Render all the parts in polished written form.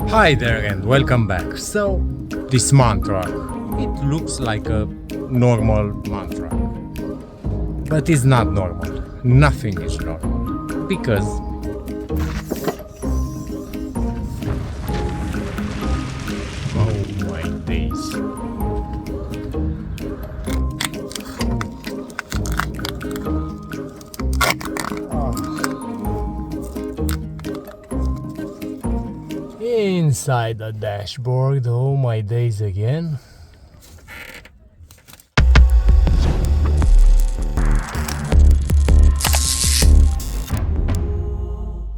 Hi there and welcome back. So, this mantra, it looks like a normal mantra, but it's not normal. Nothing is normal because oh my days. Inside the dashboard, oh my days again.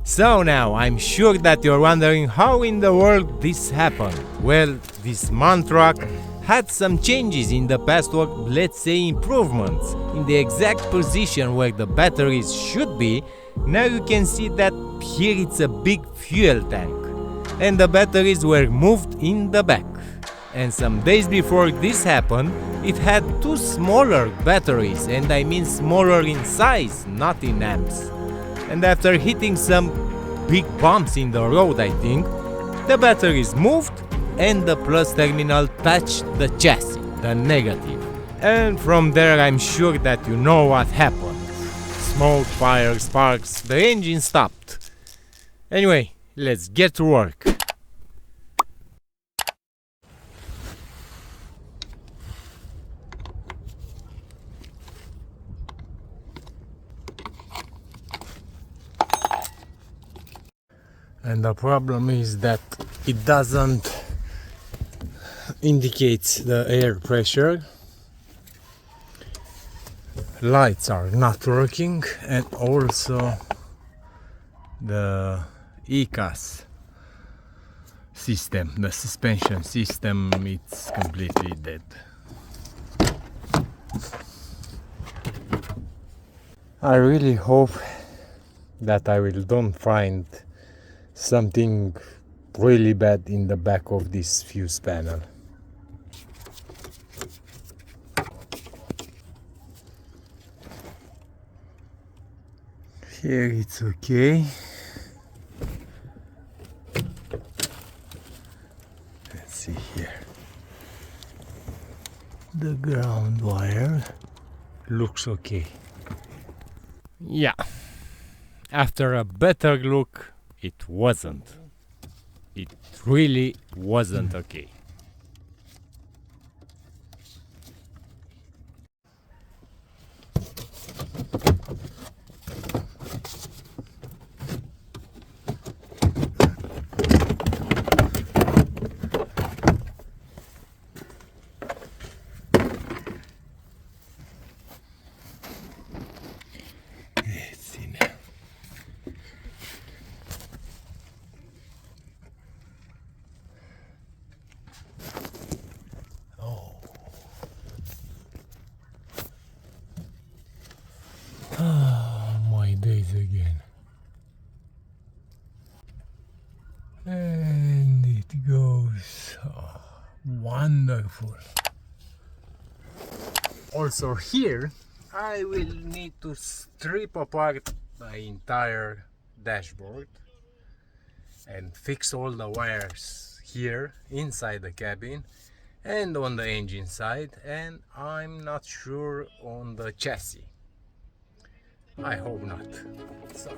So now, I'm sure that you're wondering how in the world this happened. Well, this MAN truck had some changes in the past, or let's say improvements, in the exact position where the batteries should be. Now you can see that here it's a big fuel tank, and the batteries were moved in the back. And some days before this happened, it had two smaller batteries, and I mean smaller in size, not in amps. And after hitting some big bumps in the road, I think, the batteries moved and the plus terminal touched the chassis, the negative. And from there I'm sure that you know what happened. Smoke, fire, sparks, the engine stopped. Anyway, let's get to work. And the problem is that it doesn't indicate the air pressure. Lights are not working, and also the ECAS system, the suspension system, it's completely dead. I really hope that I don't find something really bad in the back of this fuse panel. Here it's okay. Let's see here. The ground wire looks okay. Yeah. After a better look, it wasn't. It really wasn't okay. Let's see now. My days again. And it goes wonderful. Also here I will need to strip apart the entire dashboard and fix all the wires here inside the cabin and on the engine side, and I'm not sure on the chassis. I hope not. So.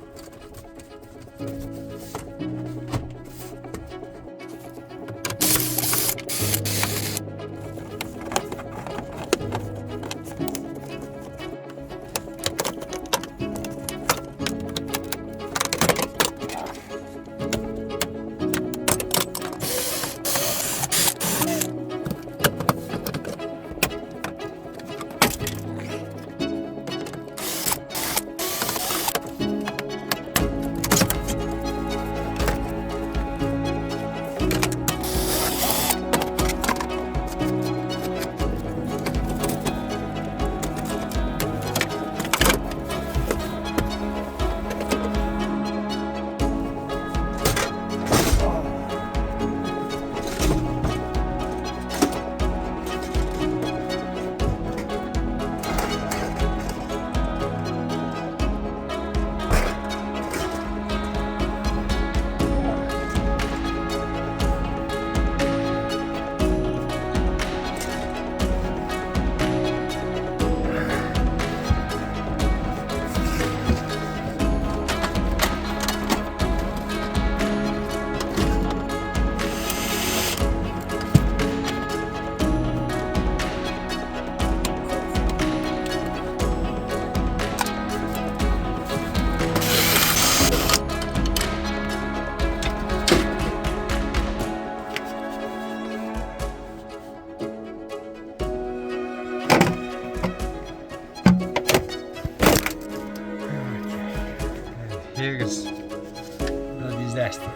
disaster.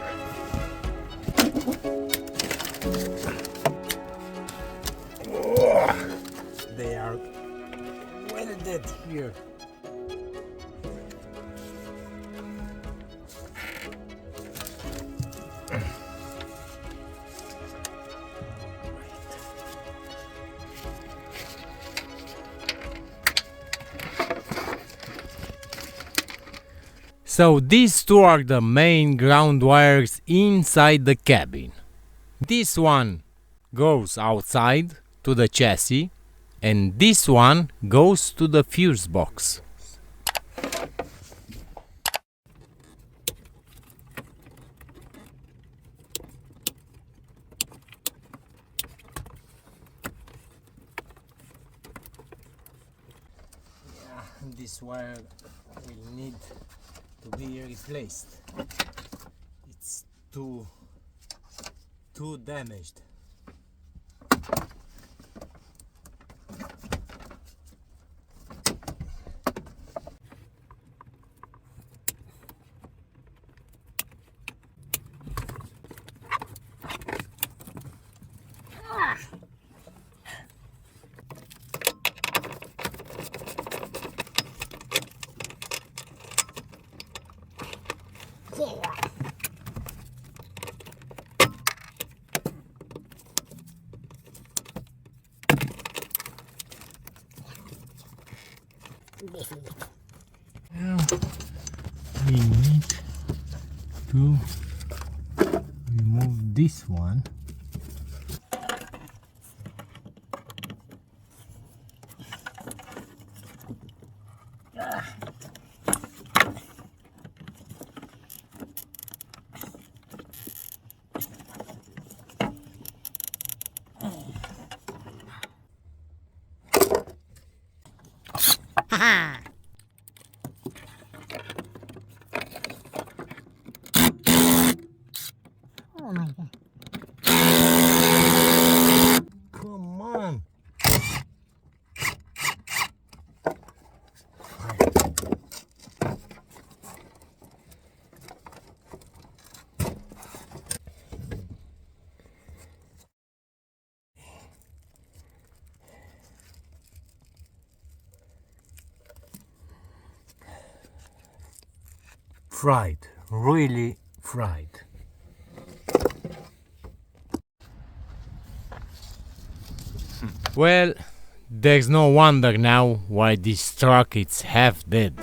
Oh, they are welded here. So these two are the main ground wires inside the cabin. This one goes outside to the chassis and this one goes to the fuse box. This wire will need to be replaced. It's too damaged. Now we need to remove this one. Oh my god. Come on. Fried, really fried. Well, there's no wonder now why this truck is half dead.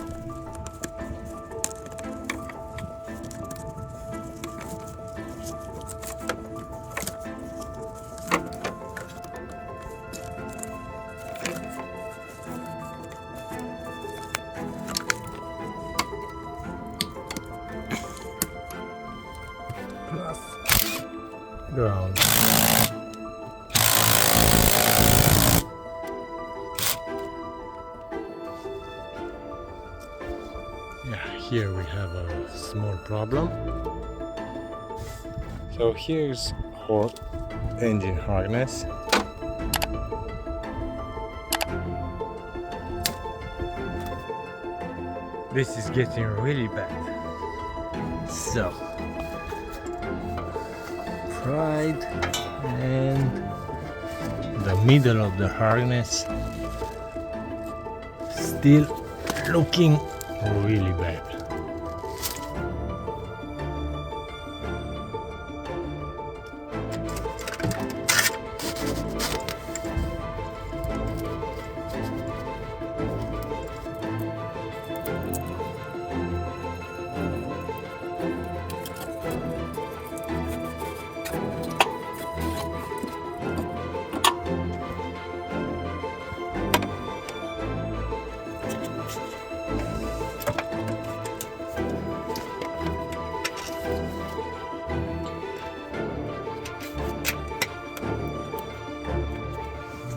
Plus ground. Yeah, here we have a small problem. So here's our engine harness. This is getting really bad. So, pride and the middle of the harness still looking really bad.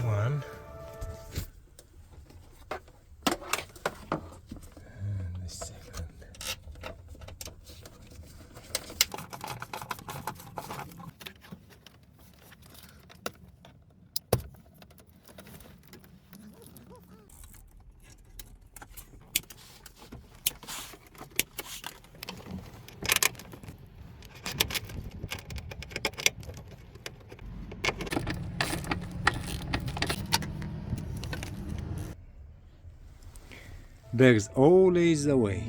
One and the second. There's always a way.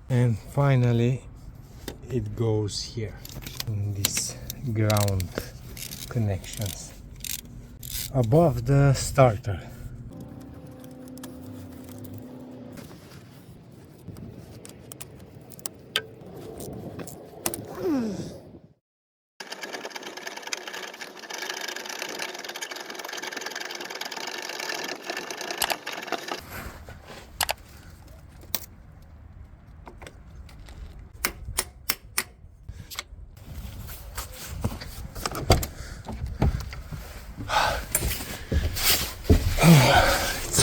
And finally it goes here in these ground connections above the starter.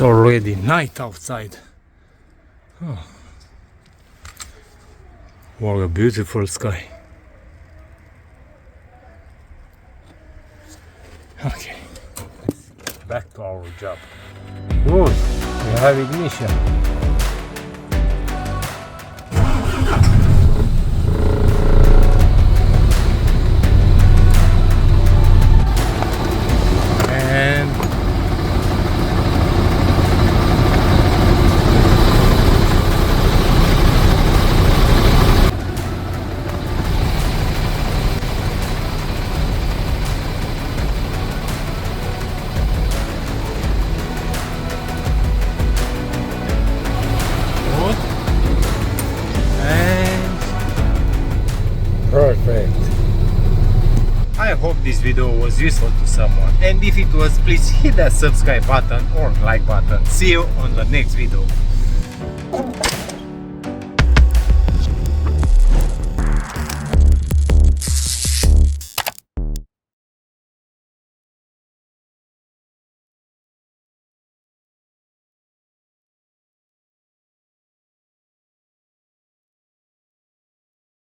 It's already night outside. Oh. What a beautiful sky. Okay, let's get back to our job. Good, we have ignition. Perfect. I hope this video was useful to someone, and if it was, please hit that subscribe button or like button. See you on the next video.